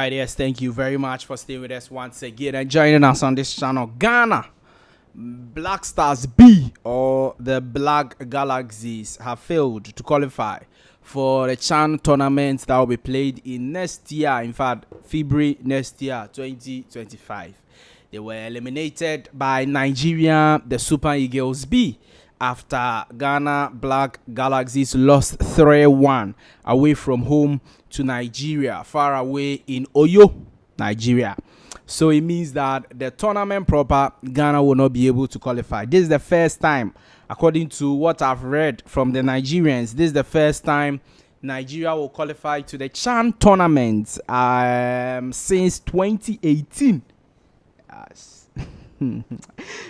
Right, yes, thank you very much for staying with us once again and joining us on this channel. Ghana Black Stars B, or the Black Galaxies, have failed to qualify for the CHAN tournament that will be played in next year, in fact, February next year, 2025. They were eliminated by Nigeria, the Super Eagles B, after Ghana Black Galaxies lost 3-1 away from home to Nigeria, far away in Oyo, Nigeria. So it means that the tournament proper, Ghana will not be able to qualify. This is the first time, according to what I've read from the Nigerians, this is the first time Nigeria will qualify to the CHAN tournament since 2018. Yes.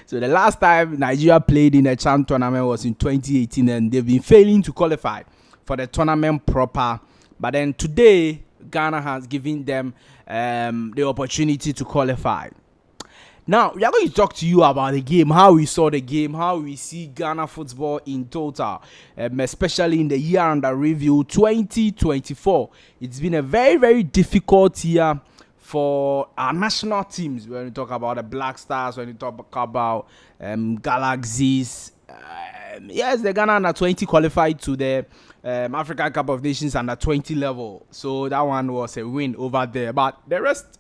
So the last time Nigeria played in a CHAN tournament was in 2018, and they've been failing to qualify for the tournament proper. But then today, Ghana has given them the opportunity to qualify. Now, we are going to talk to you about the game, how we saw the game, how we see Ghana football in total, especially in the year under review 2024. It's been a very, very difficult year for our national teams. When we talk about the Black Stars, when we talk about Galaxies, yes, the Ghana under 20 qualified to the African Cup of Nations under 20 level, so that one was a win over there. But the rest,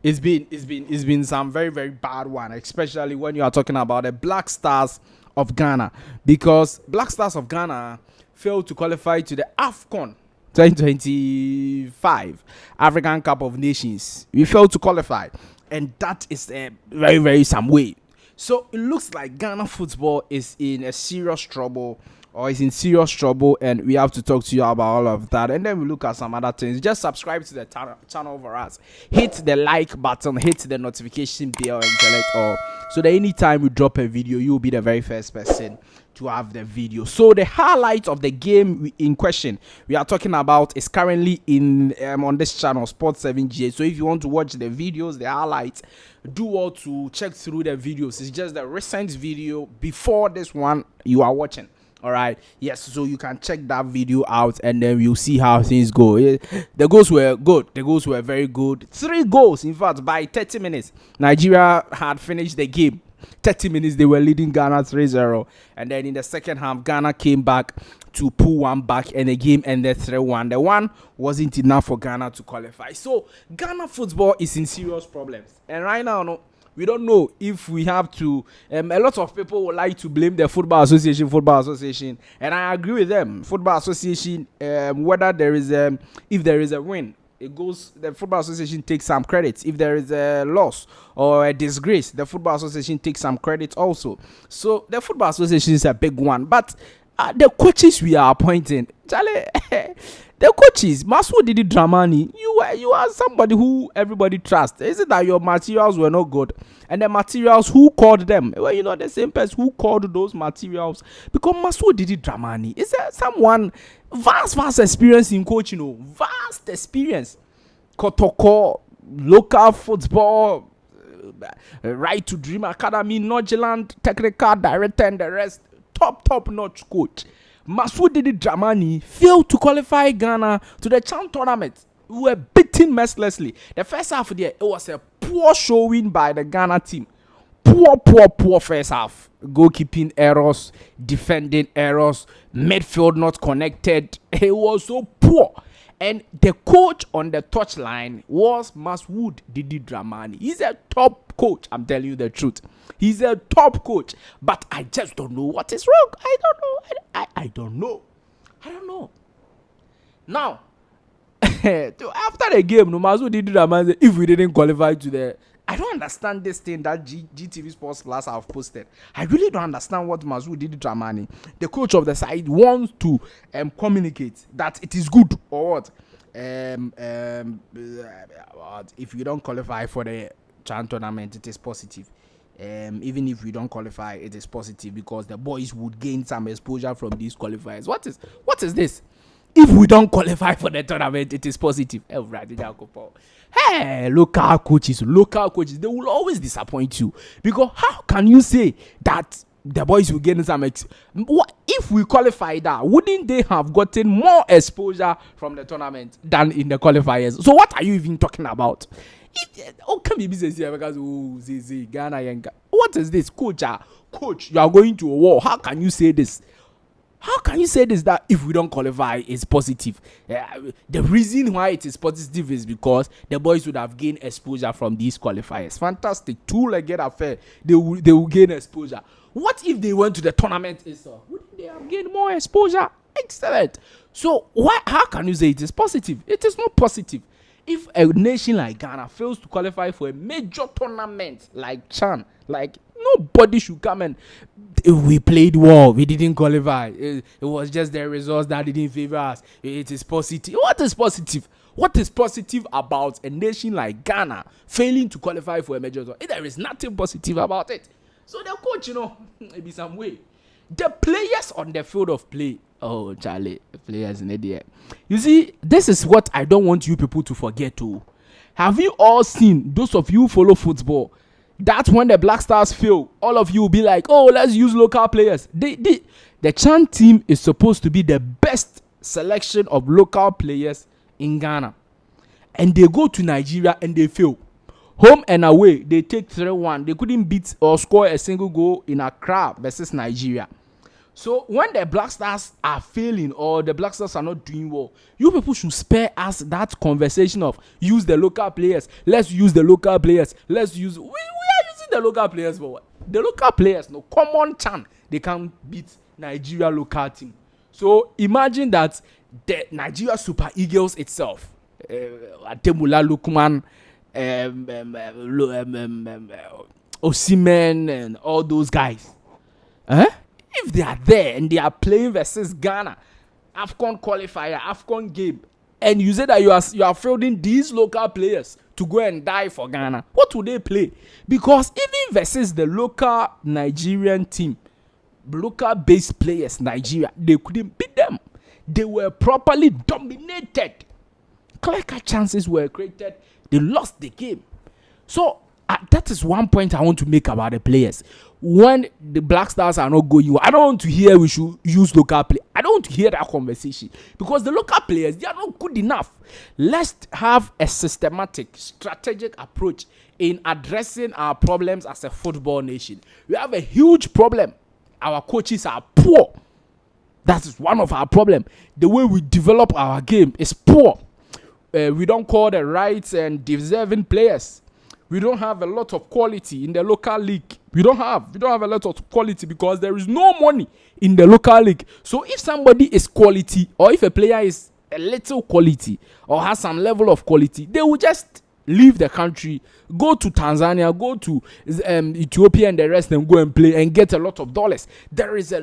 it's been some very, very bad one, especially when you are talking about the Black Stars of Ghana, because Black Stars of Ghana failed to qualify to the AFCON 2025 African Cup of Nations. We failed to qualify, and that is a very, very some way. So it looks like Ghana football is in a serious trouble, or is in serious trouble, and we have to talk to you about all of that, and then we look at some other things. Just subscribe to the channel for us, hit the like button, hit the notification bell, and select all, so that anytime we drop a video, you will be the very first person to have the video. So the highlight of the game in question we are talking about is currently in on this channel, Sports 7GA. So if you want to watch the videos, the highlights, do all to check through the videos. It's just the recent video before this one you are watching. All right, yes, so you can check that video out, and then you'll see how things go. The goals were good. The goals were very good. 3 goals, in fact, by 30 minutes. Nigeria had finished the game. 30 minutes, they were leading Ghana 3-0. And then in the second half, Ghana came back to pull one back, and the game ended 3-1. The one wasn't enough for Ghana to qualify. So Ghana football is in serious problems. And right now, no, we don't know if we have to. A lot of people would like to blame the Football Association, and I agree with them. Football Association, whether there is if there is a win, it goes. The Football Association takes some credit. If there is a loss or a disgrace, the Football Association takes some credit also. So the Football Association is a big one, but the coaches we are appointing, Charlie. The coaches, Masoud Didi Dramani, you are somebody who everybody trusts. Is it that your materials were not good? And the materials, who called them? Well, you know, the same person who called those materials. Because Masoud Didi Dramani is someone vast experience in coaching, you know, vast experience. Kotoko, local football, Right to Dream Academy, Nordjylland, technical director, and the rest. Top notch coach. Masoud Didi Dramani failed to qualify Ghana to the CHAN tournament. We were beaten mercilessly. The first half of the year, it was a poor showing by the Ghana team. Poor first half. Goalkeeping errors, defending errors, midfield not connected. It was so poor. And the coach on the touchline was Masoud Didi Dramani. He's a top coach. I'm telling you the truth. He's a top coach. But I just don't know what is wrong. I don't know. I don't know. Now, after the game, Masoud Didi Dramani, if we didn't qualify to the... I don't understand this thing that GTV Sports Plus have posted. I really don't understand what Masoud Didi Dramani, the coach of the side, wants to communicate that it is good or what. If you don't qualify for the CHAN tournament, it is positive. Even if we don't qualify, it is positive because the boys would gain some exposure from these qualifiers. What is this? If we don't qualify for the tournament, it is positive. Hey, local coaches, they will always disappoint you. Because how can you say that the boys will gain some. What if we qualify that? Wouldn't they have gotten more exposure from the tournament than in the qualifiers? So what are you even talking about? Can be business here because Ghana. What is this, coach? Coach, you are going to a war. How can you say this? How can you say this, that if we don't qualify, it's positive? The reason why it is positive is because the boys would have gained exposure from these qualifiers. Fantastic. Two-legged affair. They will gain exposure. What if they went to the tournament itself? Wouldn't they have gained more exposure? Excellent. So how can you say it is positive? It is not positive. If a nation like Ghana fails to qualify for a major tournament like CHAN, like, nobody should come and we played well, we didn't qualify. It was just the results that didn't favor us. It is positive. What is positive? What is positive about a nation like Ghana failing to qualify for a major tournament? There is nothing positive about it. So the coach, maybe some way. The players on the field of play. Oh, Charlie, the players in idiot. You see, this is what I don't want you people to forget too. Have you all seen, those of you who follow football, that when the Black Stars fail, all of you will be like, oh, let's use local players. The CHAN team is supposed to be the best selection of local players in Ghana. And they go to Nigeria and they fail. Home and away, they take 3-1. They couldn't beat or score a single goal in Accra versus Nigeria. So when the Black Stars are failing or the Black Stars are not doing well, you people should spare us that conversation of use the local players. Let's use the local players. We are using the local players for what? The local players, no common CHAN, they can beat Nigeria local team. So imagine that the Nigeria Super Eagles itself, Atemula Lukman, Osimhen, and all those guys. If they are there and they are playing versus Ghana, AFCON qualifier, AFCON game, and you say that you are fielding these local players to go and die for Ghana, what would they play? Because even versus the local Nigerian team, local based players, Nigeria, they couldn't beat them. They were properly dominated. Clear-cut chances were created. They lost the game. So that is one point I want to make about the players. When the Black Stars are not going, I don't want to hear we should use local play. I don't want to hear that conversation because the local players, they are not good enough. Let's have a systematic, strategic approach in addressing our problems as a football nation. We have a huge problem. Our coaches are poor. That is one of our problems. The way we develop our game is poor. We don't call the right and deserving players. We don't have a lot of quality in the local league. We don't have a lot of quality because there is no money in the local league. So if somebody is quality, or if a player is a little quality or has some level of quality, they will just leave the country, go to Tanzania, go to Ethiopia and the rest, and go and play and get a lot of dollars. There is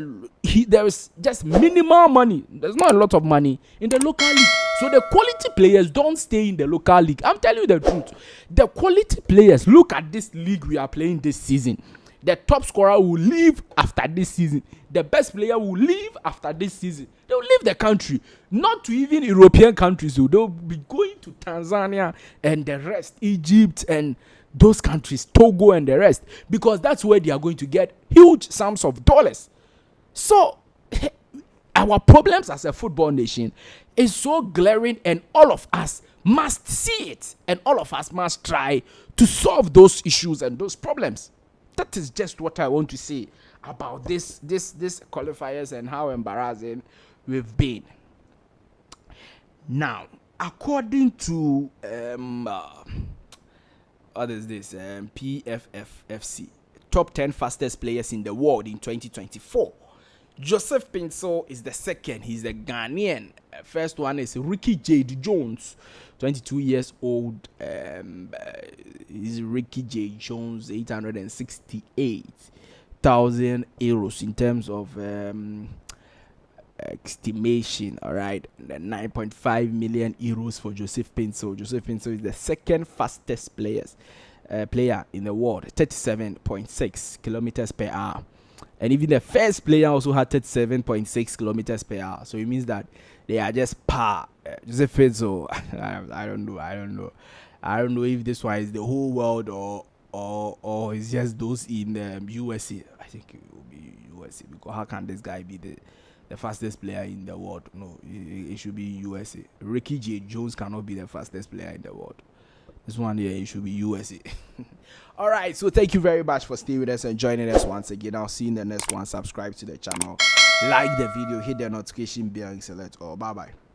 just minimal money. There's not a lot of money in the local league. So the quality players don't stay in the local league. I'm telling you the truth. The quality players, look at this league we are playing this season. The top scorer will leave after this season. The best player will leave after this season. They will leave the country. Not to even European countries. So they'll be going to Tanzania and the rest, Egypt and those countries, Togo and the rest. Because that's where they are going to get huge sums of dollars. So our problems as a football nation is so glaring, and all of us must see it. And all of us must try to solve those issues and those problems. That is just what I want to say about this qualifiers and how embarrassing we've been. Now, according to what is this? PFFFC, top 10 fastest players in the world in 2024. Joseph Pinso is the second. He's a Ghanaian. First one is Ricky J. Jones, 22 years old. Is Ricky J. Jones, 868,000 euros in terms of estimation. All right, 9.5 million euros for Joseph Pinso. Joseph Pinso is the second fastest player in the world, 37.6 kilometers per hour. And even the first player also had 37.6 kilometers per hour. So it means that they are just par. Joseph Pinso, I don't know if this one is the whole world or or it's just those in USA. I think it will be USA, because how can this guy be the fastest player in the world? No, it should be USA. Ricky J. Jones cannot be the fastest player in the world. This one here, it should be USA. All right, so thank you very much for staying with us and joining us once again. I'll see you in the next one. Subscribe to the channel, like the video, hit the notification bell, and select all. Bye bye.